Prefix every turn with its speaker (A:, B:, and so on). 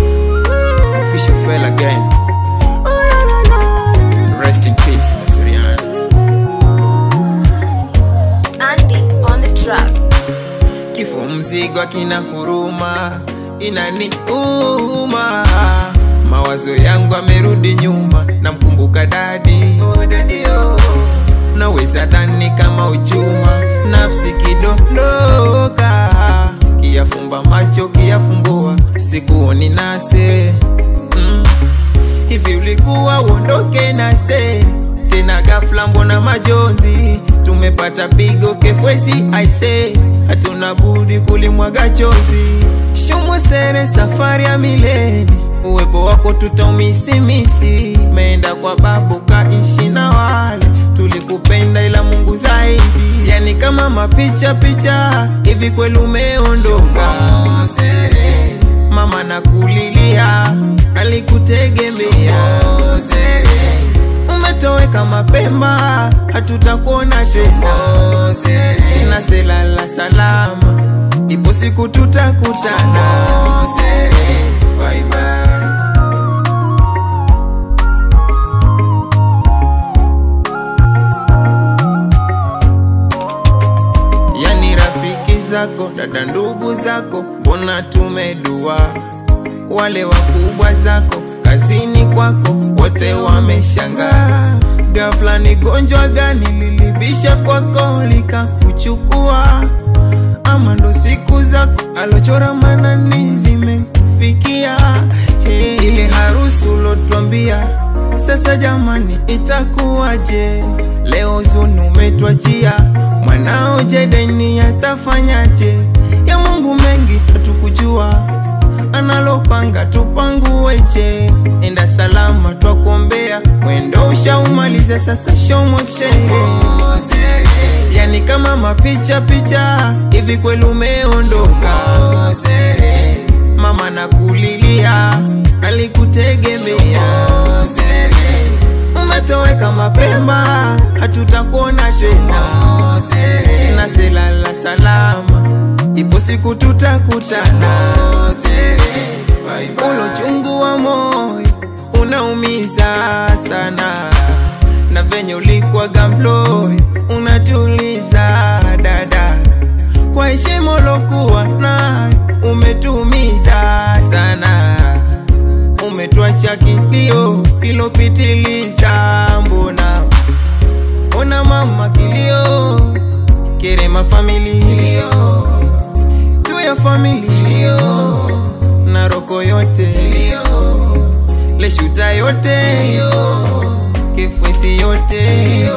A: Official fell again. Rest in peace, Rihanna.
B: Andy on the track.
A: Kifo mzigo akina huruma, inaniuma. Mawazo yangu amerudi nyuma, namkumbuka dadi. Oh dadi oh. Naweza dhani kama uchuma, nafsi kidondoka. Kiyafumba macho kiyafumbua, sikuoni nase. Hivi ulikuwa uondoke nase, tena ghafla mbona majonzi. Tumepata pigo kefwezi aise, hatuna budi kulimwaga chozi. Shumo sere safari ya milele, uwepo wako tutaumisimisi. Meenda kwa babu kaishi na wale, tulikupenda ila Mungu zaidi. Yani kama mapicha picha, hivi kweli umeondoka. Mama nakulilia, alikutegemea. Umetoweka mapema, hatutakuona tena. Na selala salama, ipo siku tutakutana. Bye bye. Yani rafiki zako, dada ndugu zako, mbona tumedua. Wale wakubwa zako, kazini kwako, wote wameshangaa. Ghafla ni gonjwa gani lilibisha kwako likakuchukua? Ama ndo siku zako alochora manani zimekufikia? Hey, ile harusi ulotwambia, sasa jamani itakuwaje? Leo zuni umetuachia, mwanao Jedeni atafanyaje? Ya Mungu mengi hatukujua, analopanga tupangueje. Enda salama twakuombea, mwendo ushaumaliza sasa shomo shere. Yani kama mapicha picha, hivi kweli umeondoka. Mama nakulilia, alikutegemea. Umetoweka mapema, hatutakuona tena. Na selala salama, ipo siku tutakutana. Ulo chungu wa moyo unaumiza sana, na venye ulikuwa gambloy unatuliza dada. Kwa heshima lokuwa nayo umetumiza sana. Umetuacha kilio kilopitiliza. Mbona mama kilio, Kerema family tu ya family na roko yote Leshuta yote Kefwesi yote